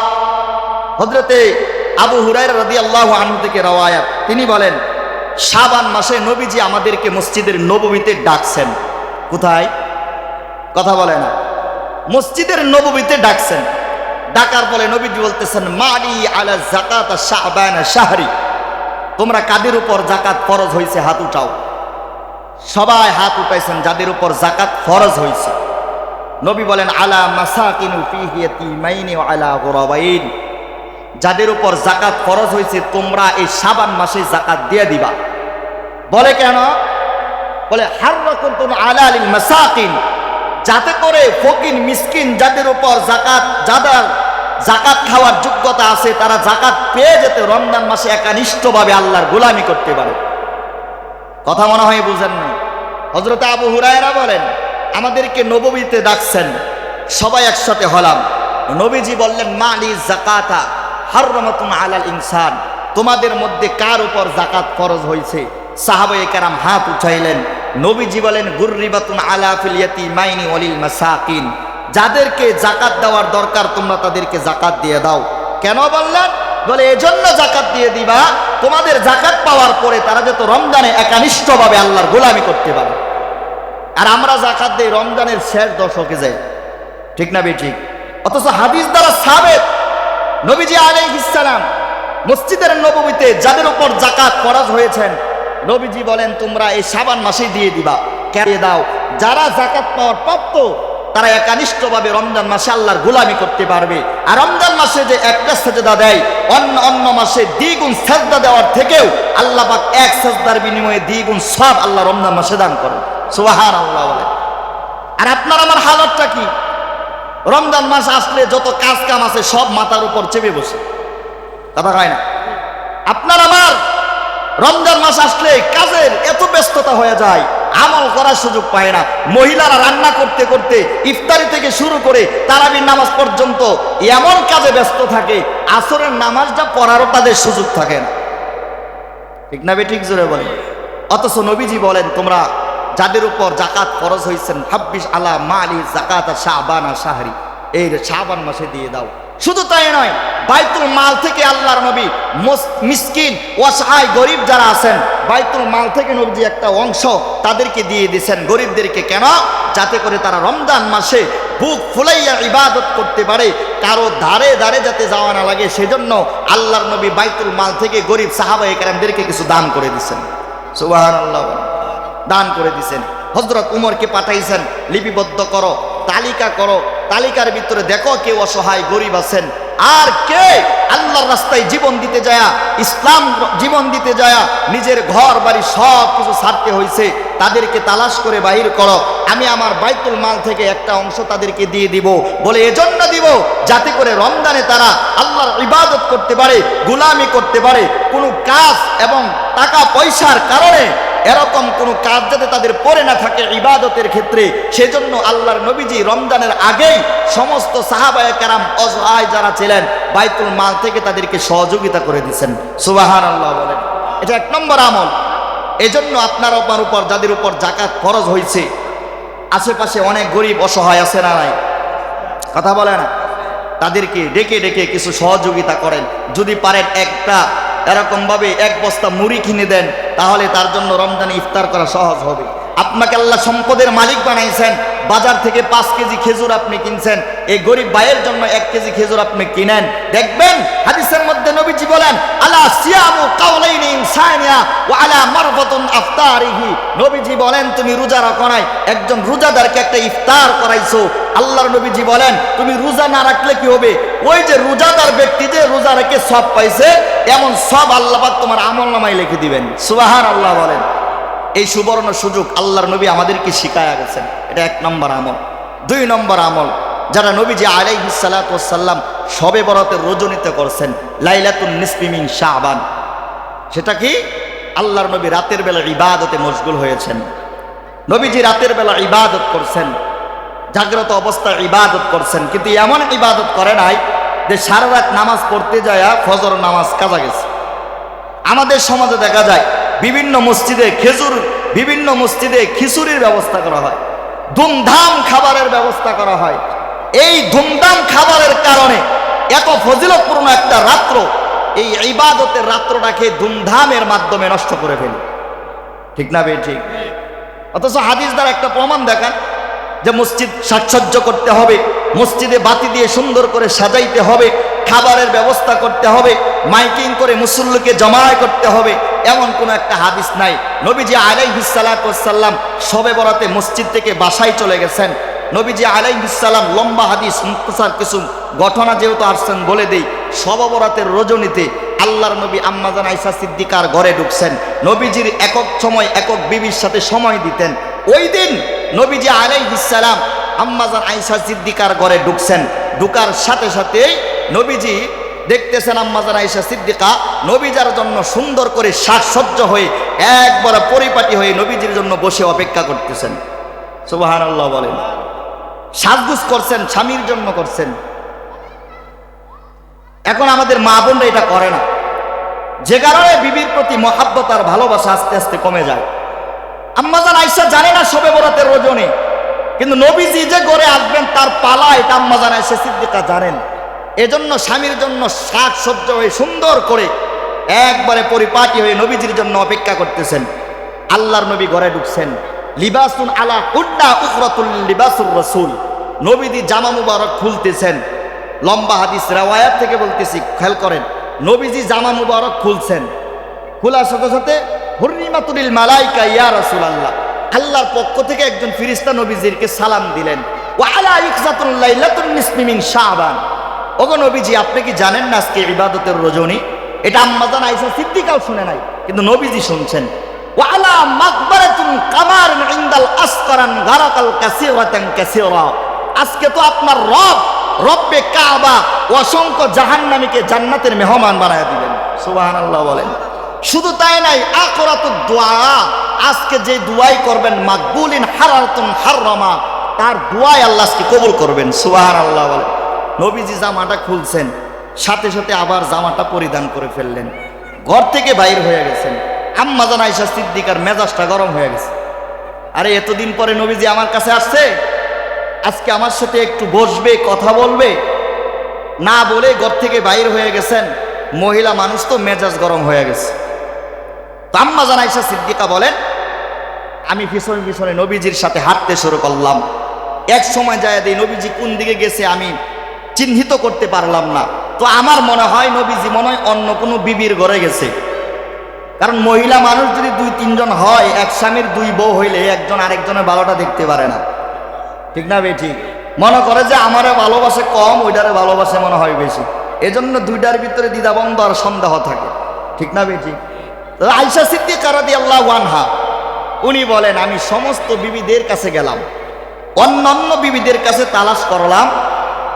Speaker 1: হযরতে আবু হুরায়রা রাদিয়াল্লাহু আনহু থেকে রওয়ায়াত, তিনি বলেন, শাবান মাসে নবীজি আমাদেরকে মসজিদের নববীতে ডাকছেন। কোথায়? কথা বলে না। মসজিদের নববীতে ডাকছেন। ডাকার পরে নবীজি বলতেছেন, মালি আলা যাকাত শাবান শাহরি, তোমরা কাদের উপর যাকাত ফরজ হয়েছে হাত উঠাও। সবাই হাত উঠাইছেন যাদের উপর যাকাত ফরজ হয়েছে। নবী বলেন, আলা মাসাকিনু ফিহি ইয়াতীমাইনি ওয়া আলা গুরাবাইন, যাদের উপর যাকাত ফরজ হয়েছে তোমরা এই শাবান মাসে যাকাত দিয়ে দিবা। বলে কেন? বলে হাররাকুতুন আলা লিল মাসাকিন, যাতে করে ফকির মিসকিন যাদের উপর যাকাত, যাদের যাকাত খাওয়ার যোগ্যতা আছে, তারা যাকাত পেয়ে যেতে রমজান মাসে একানিষ্ঠভাবে আল্লাহর গোলামি করতে পারে। কথা মনে হয় বুঝেন না? হযরত আবু হুরায়রা বলেন, আমাদেরকে নববীতে ডাকছেন, সবাই একসাথে হলাম। নবীজি বললেন, মালি যাকাতা হাররামাতুন আলাল ইনসান, তোমাদের মধ্যে কার উপর যাকাত ফরজ হয়েছে? সাহাবায়ে কেরাম হাত উঠাইলেন। নবীজি বলেন, গুররিবাতুন আলা ফিল ইয়াতীমাইনি ওয়ালিল মাসাকিন, যাদেরকে যাকাত দেওয়ার দরকার তোমরা তাদেরকে যাকাত দিয়ে দাও। কেন বললেন? বলে এজন্য জাকাত দিয়ে দিবা, তোমাদের জাকাত পাওয়ার পরে তারা যত রমজানে একানিষ্ঠভাবে আল্লাহর গোলামি করতে পারে। আর আমরা জাকাত দেই রমজানের শেষ দশকে যাই, ঠিক না বেঠিক? অথচ হাদিস দ্বারা সাবেত নবীজি আলাইহিস সালাম মসজিদের নববীতে যাদের উপর জাকাত ফরজ হয়েছেন, নবীজি বলেন তোমরা এই শাবান মাসে দিয়ে দিবা। কেন দাও? যারা জাকাত পাওয়ার প্রাপ্ত তারা একানিষ্ঠভাবে রমজান মাসে আল্লাহর গোলামি করতে পারবে। আর রমজান মাসে যে একটা সেজদা দেয়, অন্য মাসে দ্বিগুণ সেজদা দেওয়ার থেকেও আল্লাহ পাক এক সেজদার বিনিময়ে দ্বিগুণ সব আল্লাহ রমজান মাসে দান করেন। সুবহানাল্লাহ বলে। আর আপনার আমার হালতটা কি? রমজান মাস আসলে যত কাজ কাম আছে সব মাথার উপর চেপে বসে, কথা হয় না? আপনার আমার রমজান মাস আসলে কাজের এত ব্যস্ততা হয়ে যায়, আমল করার সুযোগ পায় না। মহিলারা রান্না করতে করতে ইফতারি থেকে শুরু করে তারাবির নামাজ পর্যন্ত এমন কাজে ব্যস্ত থাকে, আসরের নামাজটা পড়ারও তাদের সুযোগ থাকে না, ঠিক না বেঠিক? জোরে বলেন। অথচ নবীজি বলেন তোমরা যাদের উপর জাকাত ফরজ হয়েছেন, হাব্বিস আলা মালি জাকাত শাবানা শাহরি, এই শাবান মাসে দিয়ে দাও। শুধু তাই নয়, বাইতুল মাল থেকে আল্লাহর নবী মিসকিন অসহায় গরিব যারা আছেন, বাইতুল মাল থেকে নবীজি একটা অংশ তাদেরকে দিয়ে দিয়েছেন, গরিবদেরকে। কেন? যাতে করে তারা রমজান মাসে বুক ফুলাইয়া ইবাদত করতে পারে, কারো ধারে ধারে যাতে যাওয়া না লাগে, সেজন্য আল্লাহর নবী বাইতুল মাল থেকে গরিব সাহাবায়ে কেরামদেরকে কিছু দান করে দিয়েছেন। সুবহানাল্লাহ, দান করে দিয়েছেন। হযরত উমরকে পাঠাইছেন, লিপিবদ্ধ করো, তালিকা করো, তালিকার ভিতরে দেখো কেউ অসহায় গরিব আছেন, আর কে আল্লাহর রাস্তায় জীবন দিতে যায়, ইসলাম জীবন দিতে যায় নিজের ঘর বাড়ি সব কিছু ছাড়তে হয়েছে, তাদেরকে তালাশ করে বাহির করো। আমি আমার বাইতুল মাল থেকে একটা অংশ তাদেরকে দিয়ে দিব। বলে এজন্য দিব যাতে করে রমজানে তারা আল্লাহর ইবাদত করতে পারে, গোলামি করতে পারে। কোনো কাজ এবং টাকা পয়সার কারণে এরকম কোনো কাজ যাতে তাদের পড়ে না থাকে ইবাদতের ক্ষেত্রে, সেজন্য আল্লাহর নবীজি রমজানের আগেই সমস্ত সাহাবায়ে কেরাম অসহায় যারা ছিলেন বাইতুল মাল থেকে তাদেরকে সহযোগিতা করে দিয়েছেন। সুবহানাল্লাহ বলেন। এটা এক নম্বর আমল। এজন্য আপনার আপনার উপর যাদের উপর জাকাত ফরজ হয়েছে, আশেপাশে অনেক গরিব অসহায় আছে না নাই? কথা বলে না? তাদেরকে ডেকে ডেকে কিছু সহযোগিতা করেন। যদি পারেন একটা এরকমভাবে এক বস্তা মুড়ি কিনে দেন, তাহলে তার জন্য রমজানে ইফতার করা সহজ হবে। আপনাকে আল্লাহ সম্পদের মালিক বানাইছেন, বাজার থেকে 5 কেজি খেজুর আপনি কিনছেন, এই গরিব ভাইয়ের জন্য 1 কেজি খেজুর আপনি কিনেন। দেখবেন হাদিসের মধ্যে নবীজি বলেন আলা সিয়ামু কাওলাইনি ইনসানিয়া ওয়া আলা মারফাতুন আফতারিহি। নবীজি বলেন তুমি রোজা রাখো নাই, একজন রোজাদারকে একটা ইফতার করাইছো। আল্লাহর নবীজি বলেন তুমি রোজা না রাখলে কি হবে? ওই যে রোজাদার ব্যক্তি যে রোজা রেখে সব পাইছে, এমন সব আল্লাহ পাক তোমার আমলনামায় লিখে দিবেন। সুবহানাল্লাহ বলেন। এই সুবর্ণ সুযোগ আল্লাহর নবী আমাদেরকে শিখায়া গেছেন। এটা 1 নম্বর আমল। 2 নম্বর আমল, যারা নবীজি আলাইহিস সালাতু ওয়াস সালাম শবে বরাতের রজনীতে করছেন, লাইলাতুন নিসফি মিন শাবান। সেটা কি? আল্লাহর নবী রাতের বেলা ইবাদতে মশগুল হয়েছেন। নবীজি রাতের বেলা ইবাদত করছেন, জাগ্রত অবস্থায় ইবাদত করছেন, কিন্তু এমন ইবাদত করে নাই যে সারা রাত নামাজ পড়তে যায় ফজর নামাজ কাজা গেছে। আমাদের সমাজে দেখা যায় বিভিন্ন মসজিদে খিচুড়ির ব্যবস্থা করা হয়, ধুমধাম খাবারের ব্যবস্থা করা হয়। এই ধুমধাম খাবারের কারণে এত ফজিলতপূর্ণ একটা রাত্র, এই ইবাদতের রাত্রটাকে ধুমধামের মাধ্যমে নষ্ট করে ফেলি, ঠিক না ভাই? ঠিক। অথচ হাদিস দ্বারা একটা প্রমাণ দেখান যে মসজিদ সাজসজ্জ করতে হবে, মসজিদে বাতি দিয়ে সুন্দর করে সাজাইতে হবে, খাবারের ব্যবস্থা করতে হবে, মাইকিং করে মুসল্লিকে জমায়েত করতে হবে, এমন কোন একটা হাদিস নাই। নবীজি আলাইহিস সালাতু ওয়াস সালাম শবে বরাতে মসজিদ থেকে বাসায় চলে গেছেন। নবীজি আলাইহিস সালাম লম্বা হাদিস মুখতাসার কিছু ঘটনা যেহেতু আসছেন বলে দেই। শবে বরাতের রজনীতে আল্লাহর নবী আম্মাজান আয়েশা সিদ্দিকার ঘরে ঢুকছেন। নবীজির একক সময় একক বিবির সাথে সময় দিতেন। ওই দিন নবীজি আলাইহিস সালাম আম্মাজান আয়েশা সিদ্দিকার ঘরে ঢুকছেন। ঢুকার সাথে সাথেই নবীজি দেখতেছেন আম্মাজান আয়েশা সিদ্দিকা নবীজার জন্য সুন্দর করে সাজসজ্জ হয়ে একবারে পরিপাটি হয়ে নবীজির জন্য বসে অপেক্ষা করতেছেন। সুবহানাল্লাহ বলেন। সাজগুজ করছেন, স্বামীর জন্য করছেন। এখন আমাদের মা বোনরা এটা করে না, যে কারণে বিবির প্রতি মহাব্বত আর ভালোবাসা আস্তে আস্তে কমে যায়। আম্মাজান আয়েশা জানে না শবে বরাতের রজনী, কিন্তু নবীজি যে ঘরে আসবেন তার পালা এটা আম্মাজান আয়েশা সিদ্দিকা জানেন। এজন্য স্বামীর জন্য সাজসজ্জা হয়ে সুন্দর করে একবারে পরিপাটি হয়ে নবীজির জন্য অপেক্ষা করতেছেন। আল্লাহর নবী ঘরে ঢুকছেন, লিবাসুন আলা হুন্না উখরাতুল লিবাসুর রাসূল, নবীজি জামা মুবারক খুলতেছেন। লম্বা হাদিস রাওয়ায়াত থেকে বলতেছি, খেয়াল করেন, নবীজি জামা মুবারক খুলছেন, খোলার সাথে সাথে হুররিমাতুল মালাইকা ইয়া রাসূলুল্লাহ, আল্লাহর পক্ষ থেকে একজন ফেরেশতা নবীজিকে সালাম দিলেন, ওয়া আলা ইকসাতুল লাইলাতুন নিসফি মিন শাবান, ওগো নবীজি আপনি কি জানেন না আজকে ইবাদতের রজনী? এটা আম্মাজান আয়েশা সিদ্দিকাও শুনে নাই, কিন্তু নবীজি শুনছেন। ওয়া আলা মাকবারাতুন কামারুন ইনদাল আসকারান গারাকাল কাসীরাতান কাসীরা, আজকে তো আপনার রব্বে কাবা অসংখ্য জাহান্নামীকে জান্নাতের মেহমান বানায় দিবেন। সুবহানাল্লাহ বলেন। শুধু তাই নাই, আকরাতুদ দুআ, আজকে যে দুআই করবেন মাকবুলিন হারারাতুন হাররামা, তার দুআই আল্লাহ আজকে কবুল করবেন। সুবহানাল্লাহ বলেন। নবীজি জামাটা খুলছেন, সাথে সাথে আবার জামাটা পরিধান করে ফেললেন, ঘর থেকে বাইর হয়ে গেছেন। আম্মাজান আয়েশা সিদ্দিকার মেজাজটা গরম হয়ে গেছে। আরে এতদিন পরে নবীজি আমার কাছে আসছে, আজকে আমার সাথে একটু বসবে, কথা বলবে, না বলে ঘর থেকে বাইর হয়ে গেছেন। মহিলা মানুষ তো মেজাজ গরম হয়ে গেছে। আম্মাজান আয়েশা সিদ্দিকা বলেন, আমি পিছনে পিছনে নবীজির সাথে হাঁটতে শুরু করলাম। এক সময় যায় দেই নবীজি কোন দিকে গেছে আমি চিহ্নিত করতে পারলাম না। তো আমার মনে হয় নবীজি মনে হয় অন্য কোনো বিবির ঘরে গেছে, কারণ মহিলা মানুষ যদি 2-3 জন হয়, এক স্বামীর 2 বউ হইলে একজন আরেকজনের ভালোটা দেখতে পারে না, ঠিক না বে? ঠিক মনে করে যে আমারে ভালোবাসে কম, ওইটারে ভালোবাসে মনে হয় বেশি, এজন্য দুইটার ভিতরে দ্বিধাবন্ধ আর সন্দেহ থাকে, ঠিক না বে? ঠিক। আয়েশা সিদ্দিকা রাদিয়াল্লাহু আনহা উনি বলেন, আমি সমস্ত বিবিদের কাছে গেলাম, অন্যান্য বিবিদের কাছে তালাশ করলাম,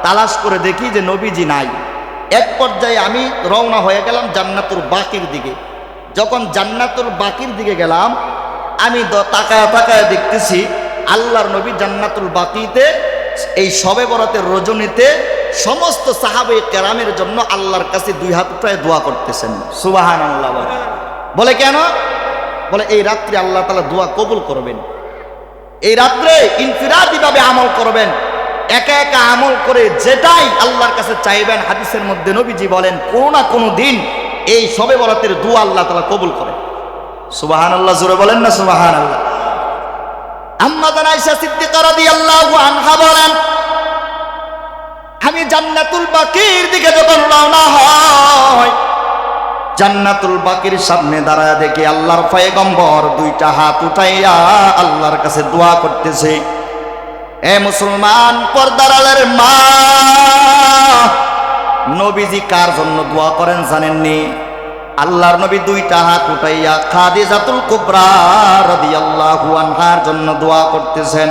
Speaker 1: তালাশ করে দেখি যে নবীজি নাই। এক পর্যায়ে আমি রওনা হয়ে গেলাম জান্নাতুল বাকির দিকে। যখন জান্নাতুল বাকির দিকে গেলাম, আমি তাকায় তাকায় দেখতেছি আল্লাহর নবী জান্নাতুল বাকিতে এই শবে বরাতের রজনীতে সমস্ত সাহাবে কেরামের জন্য আল্লাহর কাছে 2 হাত উঠায় দোয়া করতেছেন। সুবহানাল্লাহ বলে কেন? বলে এই রাত্রে আল্লাহ তাআলা দোয়া কবুল করবেন, এই রাত্রে ইনফিরাদিভাবে আমল করবেন, একা একা আমল করে যেটাই আল্লাহর কাছে চাইবেন। হাদিসের মধ্যে নবীজি বলেন, কোনো না কোনো দিন এই শবে বরাতের দোয়া আল্লাহ তাআলা কবুল করেন। সুবহানাল্লাহ, জোরে বলেন না সুবহানাল্লাহ। আম্মাজান আয়েশা সিদ্দিকা রাদিয়াল্লাহু আনহা বলেন, আমি জান্নাতুল বাকির দিকে যখন রওনা হয়, জান্নাতুল বাকির সামনে দাঁড়ায় দেখি আল্লাহর পয়গম্বর 2টা হাত উঠাইয়া আল্লাহর কাছে দোয়া করতেছে। এ মুসলমান পর্দার আলের মা, নবীজি কার জন্য দোয়া করেন জানেননি? আল্লাহর নবী 2টা হাত উঠাইয়া খাদিজাতুল কুবরা রাদিয়াল্লাহু আনহার জন্য দোয়া করতেছেন।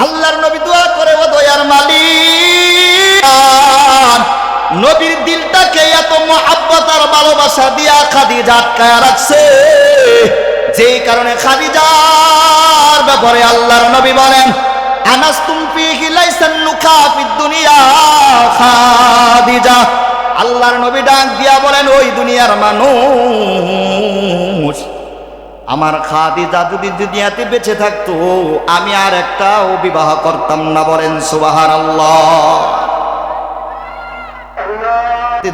Speaker 1: আল্লাহর নবী দোয়া করে, ও দয়ার মালিক, নবীর দিলটাকে এত মহব্বত আর ভালোবাসা দিয়া খাদিজা আটকায়া রাখছে, যেই কারণে খাদিজার ব্যাপারে আল্লাহর নবী বলেন, আনাস্তুম ফিহি লাইসান নুকা ফিদ দুনিয়া খাদিজা। আল্লাহর নবী ডাক দিয়া বলেন, ওই দুনিয়ার মানুষ, আমার খাদিজা যদি দুনিয়াতে বেঁচে থাকতো আমি আর একটাও বিবাহ করতাম না। বলেন সুবহানাল্লাহ।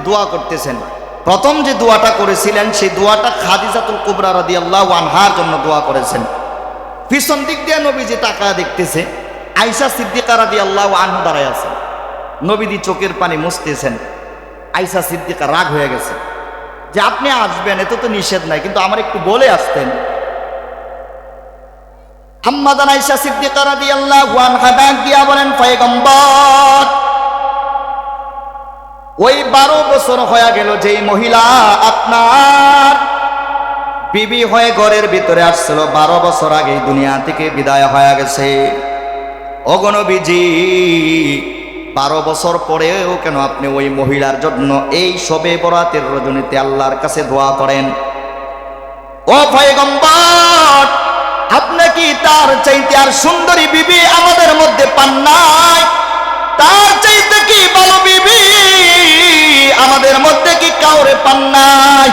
Speaker 1: দোয়া করতেছেন, প্রথম যে দোয়াটা করেছিলেন সেই দোয়াটা খাদিজাতুল কুবরা রাদিয়াল্লাহু আনহার জন্য দোয়া করেছেন। পিছন দিক দিয়ে নবীজি তাকায় দেখতেছে আয়েশা সিদ্দিকা রাদিয়াল্লাহু আনহা দাঁড়ায় আছে, নবীজি চোখের পানি মুছতেছেন। আয়েশা সিদ্দিকা রাগ হয়ে গেছে যে আপনি আসবেন, এত তো নিষেধ নাই, কিন্তু আমার একটু বলে আসতেন। আম্মাজান আয়েশা সিদ্দিকা রাদিয়াল্লাহু আনহা ডাক দিয়া বলেন, পয়গম্বর, ওই 12 বছর হয়ে গেল যেই মহিলা আপনার বিবি হয়ে ঘরের ভিতরে আসছিল, 12 বছর আগে দুনিয়া থেকে বিদায় হয়ে গেছে। ওগো নবীজি, 12 বছর পরেও কেন আপনি ওই মহিলার জন্য এই শবে বরাতের রজনীতে আল্লাহর কাছে দোয়া করেন? ও পয়গম্বর, আপনি কি তার চাইতে আর সুন্দরী বিবি আমাদের মধ্যে পান নাই? তার চাইতে কি ভালো বিবি আমাদের মধ্যে কি কাউরে পান নাই?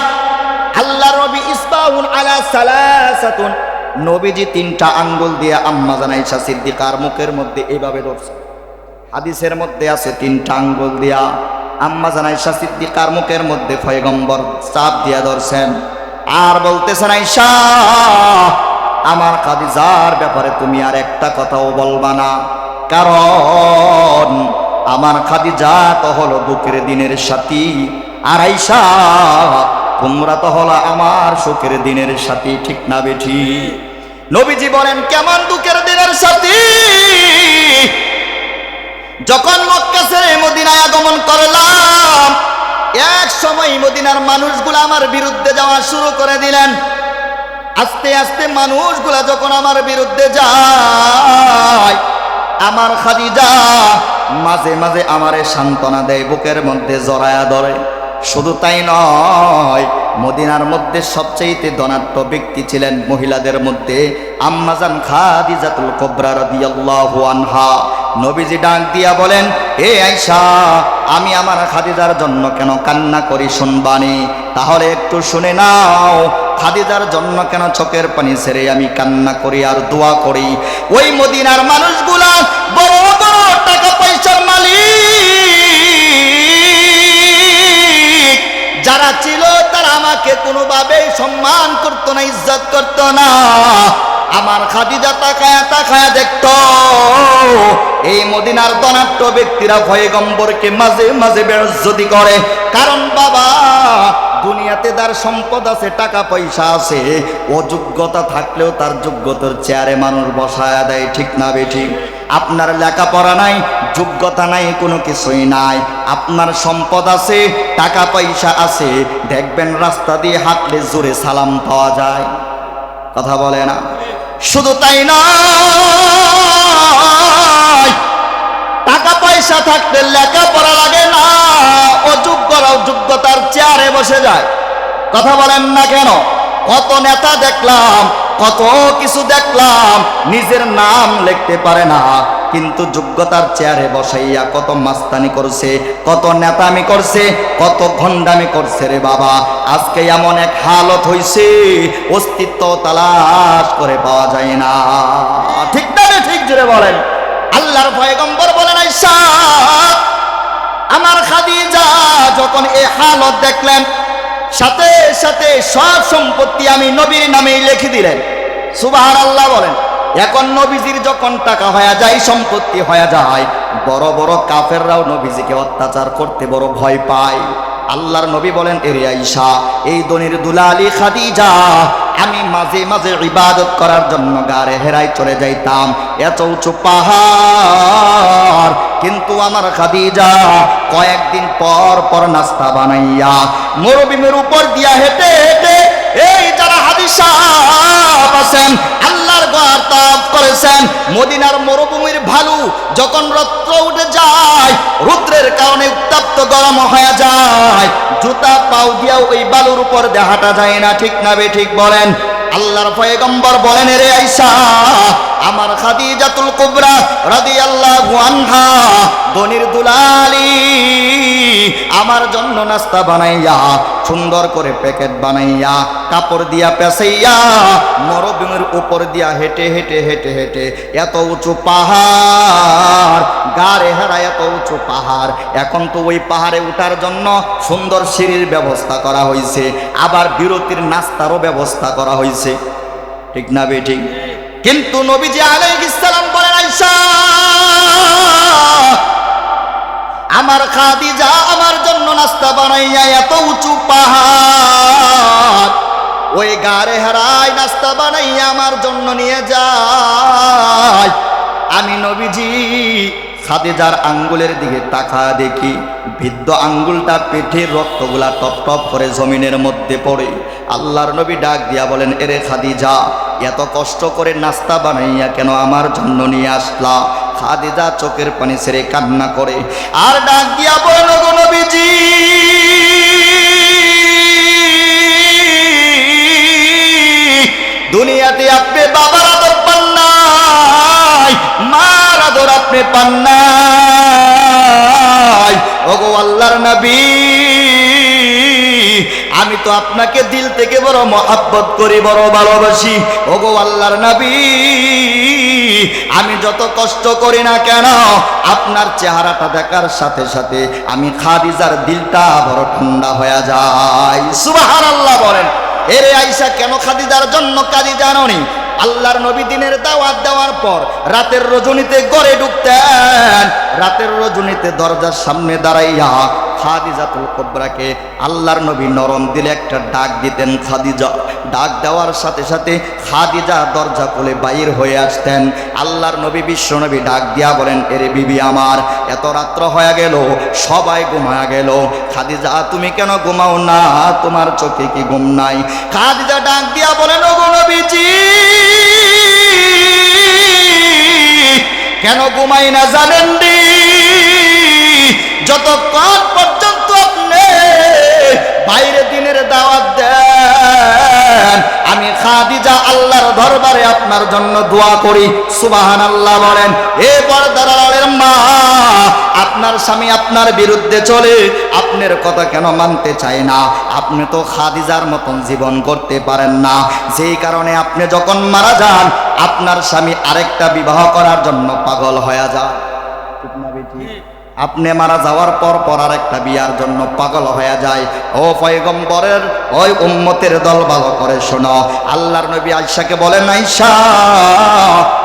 Speaker 1: আল্লাহর নবী ইসবাহুন আলা সালাসাতুন, নবীজি 3টা আঙ্গুল দিয়ে আম্মাজান আয়েশা সিদ্দিকার মুখের মধ্যে এইভাবে ধরছে, হাদিসের মধ্যে আছে 3টা আঙ্গুল দিয়া আম্মা জান আয়েশা সিদ্দিকার মুখের মধ্যে পয়গম্বর চাপ দিয়া ধরছেন আর বলতেছেন, আয়েশা আমার খাদিজার ব্যাপারে তুমি আর একটা কথাও বলবা না, কারণ আমার খাদিজা তো হলো বুকের দিনের সাথী, আর আয়েশা তোমরা তো হলো আমার সুখের দিনের সাথী। ঠিক না বেঠি? নবীজি বলেন, কেমন দুঃখের দিনের সাথী? যখন মক্কা ছেড়ে মদিনায় আগমন করলাম, এক সময় মদিনার মানুষগুলো আমার বিরুদ্ধে যাওয়া শুরু করে দিলেন। আস্তে আস্তে মানুষগুলা যখন আমার বিরুদ্ধে যায়, আমার খাদিজা মাঝে মাঝে আমারে সান্ত্বনা দেয়, বুকের মধ্যে জড়ায়া ধরে। শুধু তাই নয়, মদিনার মধ্যে সবচেয়ে ধনাঢ্য ব্যক্তি ছিলেন মহিলাদের মধ্যে আম্মা জান খাদিজাতুল কুবরা রাদিয়াল্লাহু আনহা। নবীজি ডাক দিয়া বলেন, হে আয়েশা, আমি আমার খাদিজার জন্য কেন কান্না করি শুনবানি? তাহলে একটু শুনে নাও, খাদিজার জন্য কেন চোখের পানি ছেড়ে আমি কান্না করি আর দোয়া করি। ওই মদিনার মানুষগুলা বড় বড় টাকা পয়সার মালিক যারা ছিল, তারা আমাকে কোনোভাবেই সম্মান করতো না, ইজ্জত করতো না। আমার খাদিজা তাকায়া তাকায়া দেখতো এই মদিনার ধনাঢ্য ব্যক্তিরা পয়গম্বরকে মাঝে মাঝে বেইজ্জতি করে। কারণ বাবা, দুনিয়াতে তার সম্পদ আছে, টাকা পয়সা আছে, অযোগ্যতা থাকলেও তার যোগ্যতার চেয়ারে মানুষ বসায়া দেয়। ঠিক না বেঠিক? আপনার লেখাপড়া নাই, যোগ্যতা নাই, কোনো কিছুই নাই, আপনার সম্পদ আছে, টাকা পয়সা আছে, দেখবেন রাস্তা দিয়ে হাঁটলে জোরে সালাম পাওয়া যায়। কথা বলে না? শুধু তাই নয়, টাকা পয়সা থাকলে লেখাপড়া লাগে না, অযোগ্যরাও যোগ্যতার চেয়ারে বসে যায়। কথা বলেন না কেন? কত নেতা দেখলাম, কত কিছু দেখলাম, নিজের নাম লিখতে পারে না, কিন্তু যোগ্যতার চেয়ারে বসাইয়া কত মাস্তানি করছে, কত নেতামি করছে, কত ভণ্ডামি করছে রে বাবা। আজকে এমন এক হালত হইছে, অস্তিত্ব তালাশ করে পাওয়া যায় না। ঠিক না? ঠিক জুড়ে বলেন। আল্লাহর পয়গম্বর বলেন, আয়েশা আমার খাদিজা যখন এই হালত দেখলেন, সাথে সাথে সব সম্পত্তি আমি নবীর নামেই লিখে দিলেন। সুবহানাল্লাহ বলেন। এখন নবীজির যখন টাকা হয়ে যায়, সম্পত্তি হয়ে যায়, বড় বড় কাফেররাও নবীজিকে অত্যাচার করতে বড় ভয় পায়। আল্লাহর নবী বলেন, এরে আয়েশা, এই দনির দুলালি খাদিজা আমি মাঝে মাঝে ইবাদত করার জন্য গারে হেরাই চলে যাইতাম, এত উঁচু পাহাড়, কিন্তু আমার খাদিজা কয়েকদিন পর পর নাস্তা বানাইয়া মরুভূমির উপর দিয়া হেঁটে হেঁটে, এই যারা হাদিস আছেন, আল্লাহর বার্তাব করেছেন, মদিনার মরুভূমির ভালু যখন রৌদ্র উঠে যায়, রৌদ্রের কারণে উত্তপ্ত গরম হয়ে যায়, জুতা পাও দিয়াও ওই বালুর উপর দিয়ে হাঁটা যায় না। ঠিক না বেঠিক বলেন? আল্লাহর পয়গম্বর বলেন, রে আয়েশা আমার খাদিজাতুল কুবরা রাদিয়াল্লাহু আনহা দনির দুলালি আমার জন্য নাস্তা বানাইয়া, সুন্দর করে প্যাকেট বানাইয়া, কাপড় দিয়া পেঁচাইয়া মরুভূমির উপর দিয়া হেঁটে হেঁটে হেঁটে হেঁটে, এত উঁচু পাহাড়, গাড়ে হেরা এত উঁচু পাহাড়, এখন তো ওই পাহাড়ে উঠার জন্য সুন্দর সিঁড়ির ব্যবস্থা করা হয়েছে, আবার বিরতির নাস্তারও ব্যবস্থা করা হয়েছে। ঠিক না বেঠিক? কিন্তু নবীজি আলাইহিস সালাম বলেন, আয়েশা আমার খাদিজা আমার জন্য নাস্তা বানাইয়া এত উঁচু পাহাড়, ওই গাড়ে হারাই নাস্তা বানাইয়া আমার জন্য নিয়ে যায়। আমি নবীজি খাদিজার আঙ্গুলের দিকে তাকা দেখি, বৃদ্ধ আঙ্গুলটা পেটের রক্তগুলা টপ টপ করে জমিনের মধ্যে পড়ে। আল্লাহর নবী ডাক দিয়া বলেন, এরে খাদিজা, এত কষ্ট করে নাস্তা বানাইয়া কেন আমার জন্য নিয়ে আসলা? খাদিজা চোখের পানি ছেড়ে কান্না করে আর ডাক দিয়া বলেন, গো নবীজি, দুনিয়াতে আপনি বাবার আদর পান নাই, মার আদর আপনি পান নাই। ওগো আল্লাহর নবী, আমি তো আপনাকে দিল থেকে বড় মহব্বত করি, বড় ভালোবাসি। ওগো আল্লাহর নবী, আমি যত কষ্ট করি না কেন আপনার চেহারাটা দেখার সাথে সাথে আমি খাদিজার দিলটা বড় ঠান্ডা হয়ে যায়। সুবহানাল্লাহ বলেন। এরে আয়েশা কেন খাদিজার জন্য কাঁদি জানোনি? আল্লাহর নবী দিনের দাওয়াত দেওয়ার পর রাতের রজনীতে ঘরে ঢুকতেন, রাতের রজনীতে দরজার সামনে দাঁড়াইয়া খাদিজাতুল কুবরাকে আল্লাহর নবী নরম দিলে একটা ডাক দিতেন খাদিজা। ডাক দেওয়ার সাথে সাথে খাদিজা দরজা খুলে বাইর হয়ে আসতেন। আল্লাহর নবী বিশ্ব নবী ডাক দিয়া বলেন, এরে বিবি আমার, এত রাত্র হয়ে গেল, সবাই ঘুমায়া গেল, খাদিজা তুমি কেন ঘুমাও না? তোমার চোখে কি ঘুম নাই? খাদিজা ডাক দিয়া বলেন, ওগো নবীজি কেন ঘুমাই না জানেন রে? যতক্ষণ পর্যন্ত আপনি বাইরে দিনের দাওয়াত দেন আমি খাদিজা আল্লাহর দরবারে আপনার জন্য দোয়া করি। সুবহানাল্লাহ বলেন। এ পর্দার আড়ালের মা, আপনার স্বামী আপনার বিরুদ্ধে চলে, আপনার কথা কেন মানতে চায় না? আপনি তো খাদিজার মতন জীবন করতে পারেন না, যেই কারণে আপনি যখন মারা যান আপনার স্বামী আরেকটা বিবাহ করার জন্য পাগল হয়ে যায়। ঠিক না বেটি? আপনি মারা যাওয়ার পর পর আরেকটা বিয়ার জন্য পাগল হয়ে যায়। ও পয়গম্বরের ওই উম্মতের দল ভালো করে শোনো, আল্লাহর নবী আয়েশাকে বলেন, আয়েশা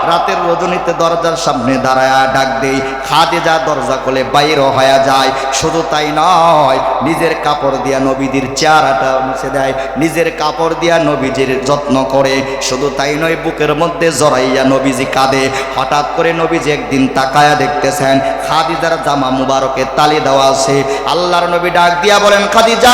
Speaker 1: রাতের রজনীতে দরজার সামনে দাঁড়ায় ডাক দেই, খাদিজা দরজা খুলে বাইরে হয়ে যায়। শুধু তাই নয়, নিজের কাপড় দিয়া নবীজির চেহারাটা মুছে দেয়, নিজের কাপড় দিয়া নবীজির যত্ন করে। শুধু তাই নয়, বুকের মধ্যে জড়াইয়া নবীজি কাঁদে। হঠাৎ করে নবীজি একদিন তাকায়া দেখতেছেন খাদিজার জামা মুবারকে তালি দেওয়া আছে। আল্লাহর নবী ডাক দিয়া বলেন, খাদিজা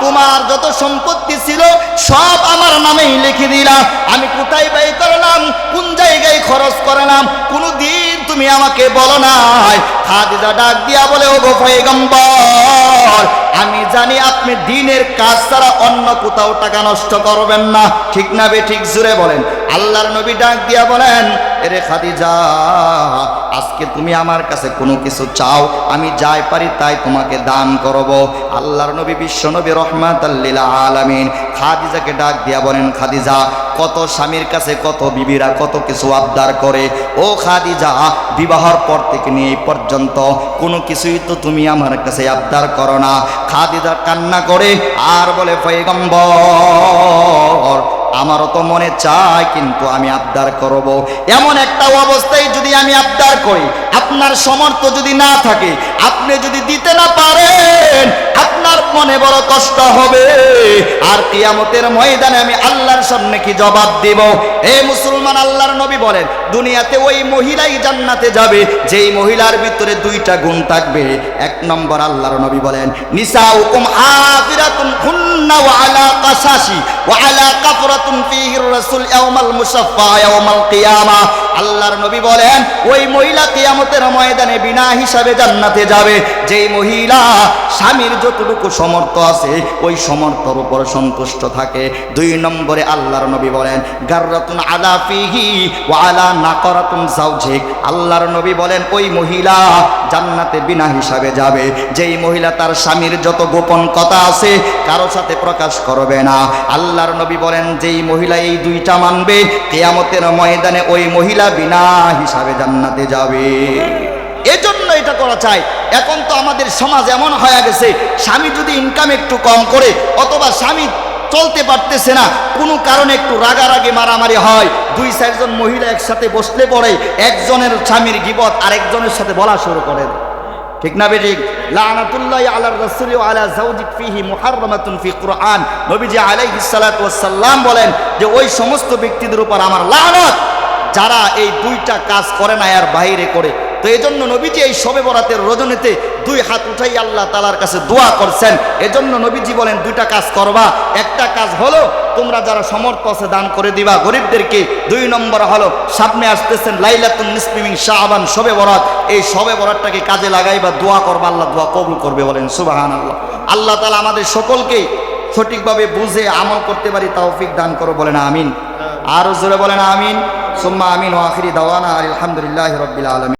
Speaker 1: তোমার যত সম্পত্তি ছিল সব আমার নামেই লিখে দিলাম, আমি কোথায় ব্যয় করলাম, কোন জায়গায় খরচ করলাম, কোনদিন তুমি আমাকে বলো নাই। খাদিজা ডাক দিয়া বলে, ওগো পয়গম্বর আমি জানি আপনি দিনের কাজ ছাড়া অন্য কোথাও টাকা নষ্ট করবেন না। ঠিক না বে ঠিক? জুড়ে বলেন। আল্লাহর নবী ডাক দিয়া বলেন, এরে খাদিজা আজকে তুমি আমার কাছে কোনো কিছু চাও, আমি যাই পারি তাই তোমাকে দান করব। আল্লাহর নবী বিশ্ব নবী রহমাতাল লিল আলামিন খাদিজাকে ডাক দিয়া বলেন, খাদিজা কত স্বামীর কাছে কত বিবিরা কত কিছু আবদার করে, ও খাদিজা বিবাহের পর থেকে নিয়ে এই পর্যন্ত কোনো কিছুই তো তুমি আমার কাছে আবদার করো না। খাদিজা কান্না করে আর বলে, পয়গম্বর আমারও তো মনে চায় কিন্তু আমি আবদার করব। এমন একটা অবস্থায় যদি আমি আবদার করি, আপনার সামর্থ্য যদি না থাকে, আপনি যদি দিতে না পারেন, আপনার মনে বড় কষ্ট হবে। আর কিয়ামতের ময়দানে আমি আল্লাহর সামনে কি জবাব দিব? এ মুসলমান, আল্লাহর নবী বলেন দুনিয়াতে ওই মহিলাই জান্নাতে যাবে যেই মহিলার ভিতরে দুইটা গুণ থাকবে। এক নম্বর আল্লাহর নবী বলেন, নিসাউকুম আফিরাতুন হুন্না ওয়া আলা কাসাসি ওয়া আলা কাফরাতুন ফিহির রাসূল ইয়াউমাল মুসাফফা ইয়াউমাল কিয়ামা। আল্লাহর নবী বলেন ওই মহিলা কিয়ামতের ময়দানে বিনা হিসাবে জান্নাতে যাবে যেই মহিলা স্বামীর যতটুকু সামর্থ্য আছে ওই সামর্থ্যের উপর সন্তুষ্ট থাকে। দুই নম্বরে আল্লাহর নবী বলেন, গাররাতুন আলা ফিহি ওয়া আলা নাকারাতুন যাওজিক। আল্লাহর নবী বলেন ওই মহিলা জান্নাতে বিনা হিসাবে যাবে যেই মহিলা তার স্বামীর যত গোপন কথা আছে কারো সাথে প্রকাশ করবে না। আল্লাহর নবী বলেন যেই মহিলা এই দুইটা মানবে কিয়ামতের ময়দানে ওই মহিলা বিনা হিসাবে জান্নাতে যাবে। এজন্য এটা করা চাই। এখন তো আমাদের সমাজ এমন হয়ে গেছে, স্বামী যদি ইনকাম একটু কম করে অথবা স্বামী চলতে পারতেছে না, কোনো কারণে একটু রাগারাগি মারামারি হয়, দুই চারজন মহিলা একসাথে বসলে পড়ে একজনের স্বামীর গীবত আরেকজনের সাথে বলা শুরু করে। ঠিক না বেঠিক? লানাতুল্লাহি আলার রাসূলি ওয়া আলা যাওজিক ফিহি মুহাররামাতুন ফি কুরআন। নবীজি আলাইহিস সালাতু ওয়াস সালাম বলেন যে ওই সমস্ত ব্যক্তিদের উপর আমার লানত যারা এই দুইটা কাজ করে না আর বাইরে করে। তো এই জন্য নবীজি এই শবে বরাতের রজনীতে দুই হাত উঠাই আল্লাহ তাআলার কাছে দোয়া করছেন। এজন্য নবীজি বলেন দুইটা কাজ করবা। একটা কাজ হলো তোমরা যারা সমর্থ আছে দান করে দিবা গরিবদেরকে। দুই নম্বর হলো সামনে আসতেছেন লাইলাতুন নিসফি মিন শাবান, শবে বরাত। এই শবে বরাতটাকে কাজে লাগাইবা, দোয়া করবা, আল্লাহ দোয়া কবুল করবে। বলেন সুবহানাল্লাহ। আল্লাহ তাআলা আমাদের সকলকে সঠিকভাবে বুঝে আমল করতে পারি তৌফিক দান করো। বলেন আমিন। আরো জোরে বলেন আমিন। সুম্মা আমিন। ওয়া আখিরি দাওয়ানা আলহামদুলিল্লাহি রাব্বিল আলামিন।